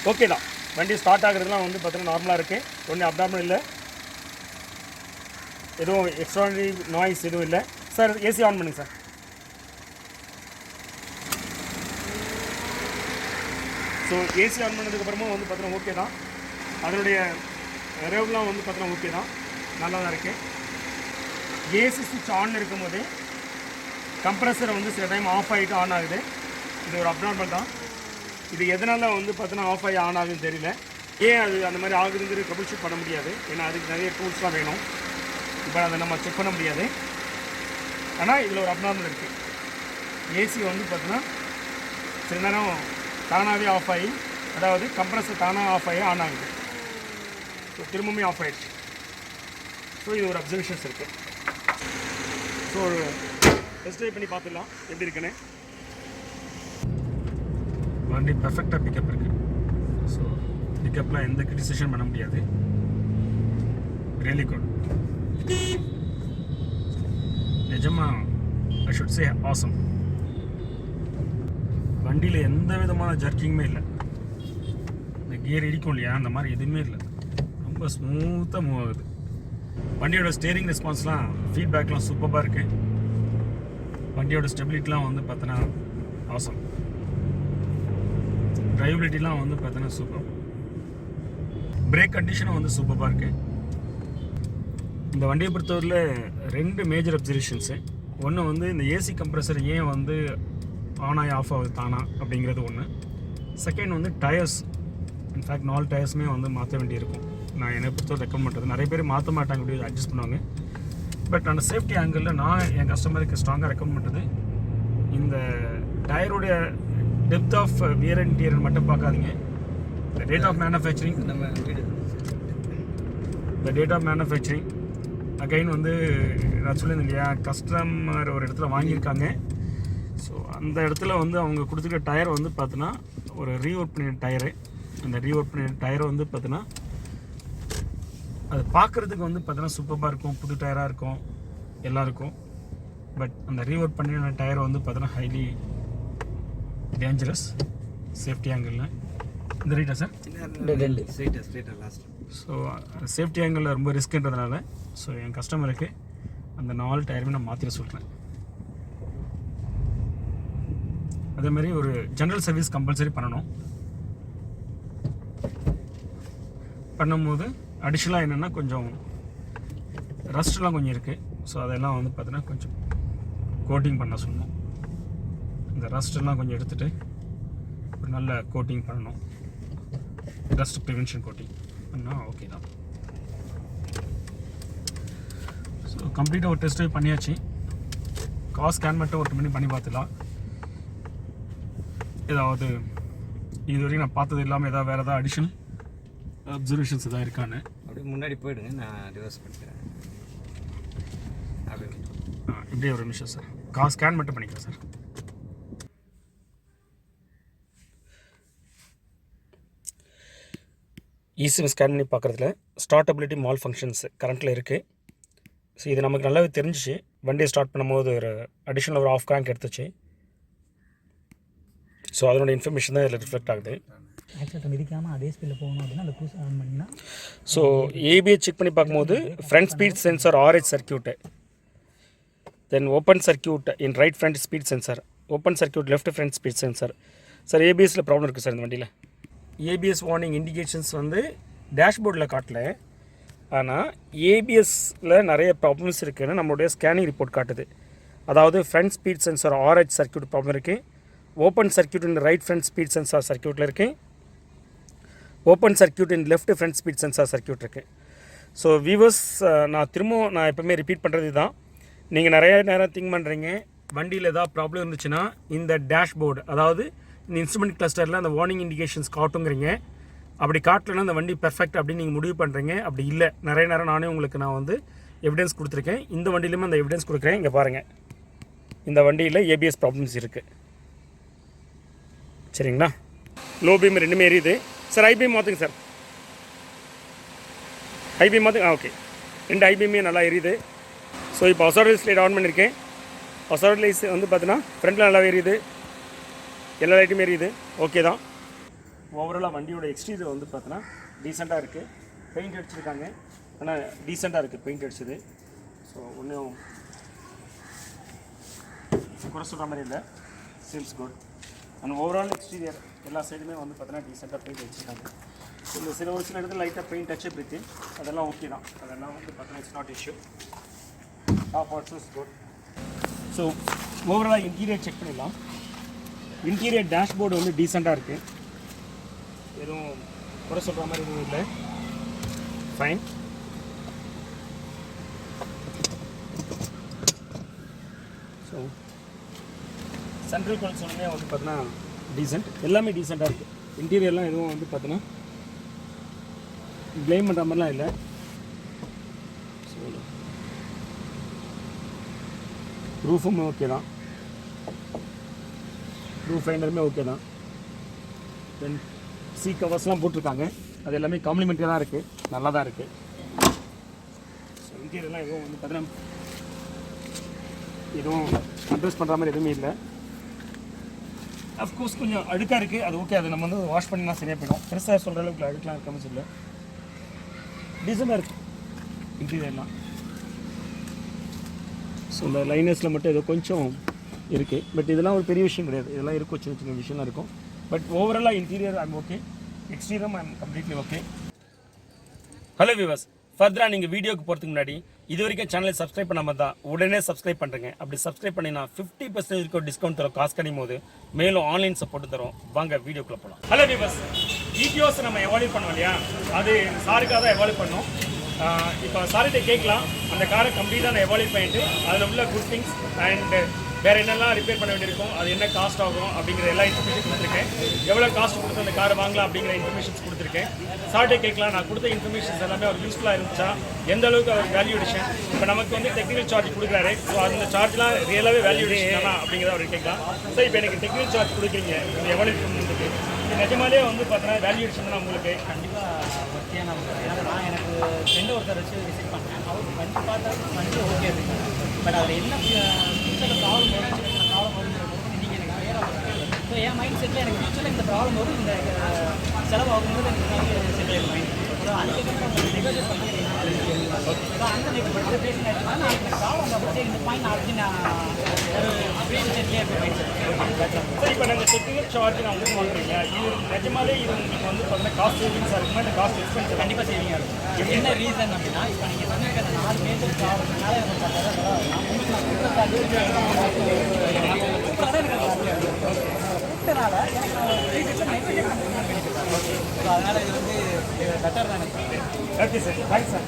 Okay தான். வண்டி start ஆகுறதுலாம் வந்து பார்த்தீங்கன்னா நார்மலாக இருக்குது. ஒன்றும் அப்டாமல் இல்லை, எதுவும் எக்ஸ்ட்ரானரி நாய்ஸ் எதுவும் இல்லை. சார் ஏசி ஆன் பண்ணுங்க சார். ஸோ ஏசி ஆன் பண்ணதுக்கப்புறமா வந்து பார்த்தீங்கன்னா ஓகே தான். அதனுடைய ரெவ்லாம் வந்து பார்த்தீங்கன்னா ஓகே தான், நல்லா தான் இருக்குது. ஏசி ஸ்விட்ச் ஆன் இருக்கும்போதே கம்ப்ரஸரை வந்து சில டைம் ஆஃப் ஆகிட்டு ஆன் ஆகுது. இது ஒரு அப்நார்மல் தான். இது எதனால் வந்து பார்த்தீங்கன்னா ஆஃப் ஆகி ஆன் ஆகுதுன்னு தெரியல. ஏன் அது அந்த மாதிரி ஆகுதுங்கிறது ட்ரபிள் ஷூட் பண்ண முடியாது, ஏன்னா அதுக்கு நிறைய டூல்ஸ்லாம் வேணும். இப்போ அதை நம்ம செக் பண்ண முடியாது. ஆனால் இதில் ஒரு அப்நார்மல் இருக்குது. ஏசி வந்து பார்த்தீங்கன்னா சில நேரம் தானாகவே ஆஃப் ஆகி, அதாவது கம்ப்ரஸர் தானாக ஆஃப் ஆகி ஆன் ஆகுது. ஸோ திரும்பவுமே ஆஃப் ஆகிடுச்சு. ஸோ இது ஒரு அப்சர்வேஷன்ஸ் இருக்குது. ஸோ ஒரு டெஸ்ட் ட்ரைவ் பண்ணி பார்த்துடலாம் எப்படி இருக்குன்னு. வண்டி பர்ஃபெக்டாக பிக்கப் இருக்குது. ஸோ பிக்கப்லாம் எந்த கிரிட்டிசேஷன் பண்ண முடியாது. Really good. நிஜமாக ஐ ஷுட் சே ஆசம். வண்டியில் எந்த விதமான ஜர்க்கிங்குமே இல்லை. இந்த கியர் இடிக்கும் இல்லையா, அந்த மாதிரி எதுவுமே இல்லை. ரொம்ப ஸ்மூத்தாக மூவ் ஆகுது. வண்டியோட ஸ்டேரிங் ரெஸ்பான்ஸ்லாம் ஃபீட்பேக்லாம் சூப்பராக இருக்குது. வண்டியோட ஸ்டெபிலிட்டிலாம் வந்து பார்த்தோன்னா ஆசம். டிரைவபிலிட்டிலாம் வந்து பார்த்தோன்னா சூப்பர். பிரேக் கண்டிஷனும் வந்து சூப்பராக இருக்குது. இந்த வண்டியை பொறுத்தவரையில் 2 மேஜர் அப்சர்வேஷன்ஸு. ஒன்று வந்து இந்த ஏசி கம்ப்ரஸர் ஏன் வந்து ஆன் ஆகி ஆஃப் ஆகுது தானா அப்படிங்கிறது ஒன்று. செகண்ட் வந்து டயர்ஸ். இன்ஃபேக்ட் 4 டயர்ஸுமே வந்து மாற்ற வேண்டியிருக்கும். நான் என்னை பொறுத்தவரை ரெக்கமெண்ட் பண்ணுறது. நிறைய பேர் மாற்ற மாட்டாங்க, அப்படி அட்ஜஸ்ட் பண்ணுவாங்க. பட் அந்த சேஃப்டி ஆங்கிளில் நான் என் கஸ்டமருக்கு ஸ்ட்ராங்காக ரெக்கமெண்ட் பண்ணுறது, இந்த டயருடைய depth of wear and tear மட்டும் பார்க்காதீங்க. இந்த டேட் ஆஃப் மேனுஃபேக்சரிங், இந்த டேட் ஆஃப் மேனுஃபேக்சரிங் அகைன் வந்து நான் சொல்லியிருந்தேன் இல்லையா, கஸ்டமர் ஒரு இடத்துல வாங்கியிருக்காங்க. ஸோ அந்த இடத்துல வந்து அவங்க கொடுத்துருக்க டயர் வந்து பார்த்தோன்னா ஒரு ரீஒர்க் பண்ணிய டயரு. அந்த ரீஒர்க் பண்ணிய டயரை வந்து பார்த்தோன்னா அது பார்க்குறதுக்கு வந்து பார்த்தோன்னா சூப்பராக இருக்கும், புது டயராக இருக்கும், எல்லாம் இருக்கும். பட் அந்த ரீஒர்க் பண்ணின டயரை வந்து பார்த்தோன்னா ஹைலி டேஞ்சரஸ் சேஃப்டி ஆங்கிளில். இந்த ரைட்டா சார்? ஸோ சேஃப்டி ஆங்கிளில் ரொம்ப ரிஸ்க்குன்றதுனால ஸோ என் கஸ்டமருக்கு அந்த 4 டயருமே நான் மாற்றிட சொல்கிறேன். அதேமாதிரி ஒரு ஜென்ரல் சர்வீஸ் கம்பல்சரி பண்ணணும். பண்ணும்போது அடிஷ்னலாக என்னென்னா கொஞ்சம் ரஸ்ட்லாம் கொஞ்சம் இருக்குது. ஸோ அதெல்லாம் வந்து பார்த்தீங்கன்னா கொஞ்சம் கோட்டிங் பண்ண சொல்லணும். இந்த ரஸ்ட்டெல்லாம் கொஞ்சம் எடுத்துகிட்டு ஒரு நல்ல கோட்டிங் பண்ணணும். ரஸ்ட் ப்ரிவென்ஷன் கோட்டிங் பண்ணால் ஓகே தான். ஸோ கம்ப்ளீட்டாக ஒரு டெஸ்ட் பண்ணியாச்சு. கார் ஸ்கேன் மட்டும் ஒரு பண்ணி பார்த்துக்கலாம். ஏதாவது இது வரைக்கும் நான் பார்த்தது இல்லாமல் ஏதாவது வேறு ஏதாவது அடிஷனல் அப்சர்வேஷன்ஸ் எதாவது இருக்கான்னு. அப்படியே முன்னாடி போயிடுங்க, நான் ரிவர்ஸ் பண்ணிக்கிறேன். அப்படி இப்படியே ஒரு நிமிஷம் சார், கார் ஸ்கேன் மட்டும் பண்ணிக்கிறேன் சார். இசிஎம் ஸ்கேன் பண்ணி பார்க்குறதுல ஸ்டார்டபிலிட்டி மால் ஃபங்க்ஷன்ஸ் கரண்ட்டில் இருக்குது. ஸோ இது நமக்கு நல்லாவே தெரிஞ்சிச்சு. வண்டியை ஸ்டார்ட் பண்ணும்போது ஒரு அடிஷ்னல் ஒரு ஆஃப் கிராங்க் எடுத்துச்சு. ஸோ அதனோட இன்ஃபர்மேஷன் தான் இதில் ரிஃப்ளெக்ட் ஆகுது. ஆக்சுவலாக மிதிக்காமல் அதே ஸ்பீடில் போகணும் அப்படின்னா அந்த க்ரூஸ் ஆன் பண்ணிங்கன்னா. ஸோ ஏபிஎஸ் செக் பண்ணி பார்க்கும்போது front speed sensor RH circuit, then open circuit in right front speed sensor, open circuit left front speed sensor. Sir ஏபிஎஸ்சில் ப்ராப்ளம் இருக்குது சார் இந்த வண்டியில். ஏபிஎஸ் வார்னிங் இண்டிகேஷன்ஸ் வந்து டேஷ்போர்டில் காட்டல, ஆனால் ஏபிஎஸ்சில் நிறைய ப்ராப்ளம்ஸ் இருக்குதுன்னு நம்மளுடைய ஸ்கேனிங் ரிப்போர்ட் காட்டுது. அதாவது front speed sensor RH circuit problem இருக்குது, open circuit in right front speed sensor சர்க்கியூட்டில் இருக்குது, open circuit in left front speed sensor circuit இருக்குது. ஸோ வியூவர்ஸ், நான் எப்போவுமே ரிப்பீட் பண்ணுறது தான். நீங்கள் நிறைய நேரம் திங்க் பண்ணுறீங்க, வண்டியில் ஏதாவது ப்ராப்ளம் இருந்துச்சுன்னா இந்த டேஷ்போர்டு, அதாவது இந்த இன்ஸ்ட்ருமெண்ட் கிளஸ்டரில் அந்த வார்னிங் இண்டிகேஷன்ஸ் காட்டுங்கிறீங்க. அப்படி காட்டலைன்னா அந்த வண்டி பெர்ஃபெக்ட் அப்படின்னு நீங்கள் முடிவு பண்ணுறீங்க. அப்படி இல்லை, நிறைய நேரம் நானே உங்களுக்கு நான் வந்து எவிடன்ஸ் கொடுத்துருக்கேன். இந்த வண்டியிலுமே அந்த எவிடன்ஸ் கொடுக்குறேன். இங்கே பாருங்கள், இந்த வண்டியில் ஏபிஎஸ் ப்ராப்ளம்ஸ் இருக்குது. சரிங்களா? லோ பீம் ரெண்டுமே எரியுது சார். ஐபீம் மாற்றுங்க சார், ஐபீம் மாற்றுங்க. ஓகே, 2 ஐபீமே நல்லா எரியுது. ஸோ இப்போ அசார்ட் லைட் ஆன் பண்ணியிருக்கேன். அசார்ட் லைட்ஸ் வந்து பார்த்தீங்கன்னா ஃப்ரண்ட்டில் நல்லா எரியுது, எல்லா லைட்டுமே எரியுது. ஓகே தான். ஓவராலாக வண்டியோட எக்ஸ்டீரியர் வந்து பார்த்தோன்னா டீசெண்டாக இருக்குது. பெயிண்ட் அடிச்சிருக்காங்க, ஆனால் டீசெண்டாக இருக்குது பெயிண்ட் அடிச்சது. ஸோ ஒன்றும் குறை சொல்கிற மாதிரி இல்லை, seals good. And overall exterior எல்லா சைடுமே வந்து பார்த்தோன்னா டீசெண்டாக பெயிண்ட் அடிச்சிருக்காங்க. ஸோ இந்த ஒரு சில இடத்துல லைட்டாக பெயிண்ட் டச்சப் இருக்குது, அதெல்லாம் ஓகே தான். அதெல்லாம் வந்து பார்த்தோன்னா it's not issue. Top also is good. So ஓவராலாக இன்டீரியர் செக் பண்ணிடலாம். இன்டீரியர் டேஷ்போர்டு வந்து டீசெண்டாக இருக்குது, எதுவும் குறை சொல்கிற மாதிரி எதுவும் இல்லை, ஃபைன். ஸோ சென்ட்ரல் கன்சோலுமே வந்து பார்த்தீங்கன்னா டீசெண்ட், எல்லாமே டீசெண்டாக இருக்குது. இன்டீரியர்லாம் எதுவும் வந்து பார்த்தீங்கன்னா ப்ளேம் பண்ணுற மாதிரிலாம் இல்லை. ஸோ ரூஃபும் ஓகே தான், ரூஃப் ஃபைண்டருமே ஓகே தான். தென் சீ கவர்ஸ்லாம் போட்டிருக்காங்க, அது எல்லாமே காம்ப்ளிமெண்ட்டாக தான் இருக்குது, நல்லா தான் இருக்குது. ஸோ இன்டீரியர்லாம் எதுவும் வந்து பார்த்தீங்கன்னா எதுவும் அட்ரஸ் பண்ணுற மாதிரி எதுவுமே இல்லை. அஃப்கோர்ஸ் கொஞ்சம் அழுக்காக இருக்குது, அது ஓகே, அது நம்ம வந்து வாஷ் பண்ணினா சரியாக போயிடும். பெருசாக சொல்கிற அளவுக்கு அழுக்கலாம் இருக்காமல் சொல்ல, டீசெண்டாக இருக்குது இன்டீரியர்லாம். ஸோ இந்த லைனர்ஸில் மட்டும் ஏதோ கொஞ்சம் இருக்குது, பட் இதெல்லாம் ஒரு பெரிய விஷயம் கிடையாது, இதெல்லாம் இருக்கும், சின்ன சின்ன விஷயம்லாம் இருக்கும். பட் ஓவராலாக interior I'm okay, exterior I'm completely okay. Hello viewers, ஃபர்தராக நீங்கள் வீடியோக்கு போகிறதுக்கு முன்னாடி இது வரைக்கும் சேனலை சப்ஸ்கிரைப் பண்ணாமல் தான் உடனே சப்ஸ்கிரைப் பண்ணுறேங்க. அப்படி சப்ஸ்கிரைப் பண்ணினா 50% இருக்க டிஸ்கவுண்ட் தரும், காசு கிடைக்கும் போது மேலும் ஆன்லைன் சப்போர்ட் தரும். வாங்க வீடியோக்குள்ளே போகலாம். ஹலோ வியூவர்ஸ், வீடியோஸ் நம்ம எவால்வ் பண்ணோம் இல்லையா, அது சாருக்காக தான் எவால்வ் பண்ணோம். இப்போ சார்கிட்ட கேட்கலாம், அந்த காரை கம்ப்ளீட்டாக நான் எவால்வ் பண்ணிட்டு அதில் உள்ள குட் திங்ஸ் அண்ட் வேறு என்னெல்லாம் ரிப்பேர் பண்ண வேண்டியிருக்கும், அது என்ன காஸ்ட் ஆகும் அப்படிங்கிற எல்லா இன்ஃபர்மேஷன் கொடுத்துருக்கேன். எவ்வளோ காஸ்ட் கொடுத்து அந்த காரை வாங்கலாம் அப்படிங்கிற இன்ஃபர்மேஷன்ஸ் கொடுத்துருக்கேன். சார்ட்டே கேட்கலாம், நான் கொடுத்த இன்ஃபர்மேஷன்ஸ் எல்லாமே அவர் யூஸ்ஃபுல்லாக இருந்துச்சா, எந்த அளவுக்கு அவர் வேல்யூடேஷன், இப்போ நமக்கு வந்து டெக்னிக்கல் சார்ஜ் கொடுக்குறாரு, ஸோ அந்த சார்ஜ்லாம் ரியலாகவே வேல்யூடேஷன் தானா அப்படிங்கிறத அவர் கேட்கலாம். ஸோ இப்போ எனக்கு டெக்னிக்கல் சார்ஜ் கொடுக்குறீங்க, இந்த எவ்வளோ பண்ணுறதுக்கு நிஜமாலே வந்து பார்த்தீங்கன்னா வேல்யூடேஷன் தான் உங்களுக்கு கண்டிப்பாக ஓகேனா. ஏன்னா நான் எனக்கு ஃப்ரெண்டு ஒருத்தர் வச்சு விசிட் பண்ணேன், அவருக்கு வண்டி பார்த்தா வண்டி ஓகே இருக்கு, பட் அதில் என்ன ஃபியூச்சரில் ப்ராப்ளம் வரும், சின்ன சின்ன ப்ராப்ளம் வருங்கிறது இன்றைக்கி எனக்கு கிளியராக. ஸோ என் மைண்ட் செட்டில் எனக்கு ஃபியூச்சரில் இந்த ப்ராப்ளம் வரும், இந்த செலவாகும்போது எனக்கு செட்டில் ஆகிடும் மைண்ட். ஸோ அதுக்கப்புறம் உங்களுக்கு நெகோசியேட் பண்ணுறது ஸோ அந்த நெகோசியேட் பேசினா நாளைக்கு எனக்கு ப்ராப்ளம் வந்தால் பற்றி இந்த பாயிண்ட் நான் ஒரு ஃபியூச்சர்லேயே இருப்பேன் மைண்ட் செட். சரி, இப்போ நாங்கள் டெக்னிக்கல் சார்ஜ் நான் உங்களுக்கு வாங்குறீங்க, இது நிஜமாலே இது உங்களுக்கு வந்து பார்த்தீங்கன்னா காஸ்ட் சேவிங்ஸாக இருக்குமா, இந்த காஸ்ட் எக்ஸ்பென்ஸ் கண்டிப்பாக சேவிங்காக இருக்கும். என்ன ரீசன் அப்படின்னா, இப்போ நீங்கள் சொன்னிருக்க அந்த 4 மேஜர் ப்ராப்ளம்னால எனக்கு உங்களுக்கு நான் கொடுத்தனால எனக்கு அதனால் இது வந்து பெட்டர் தான் எனக்கு. Okay sir, thanks sir.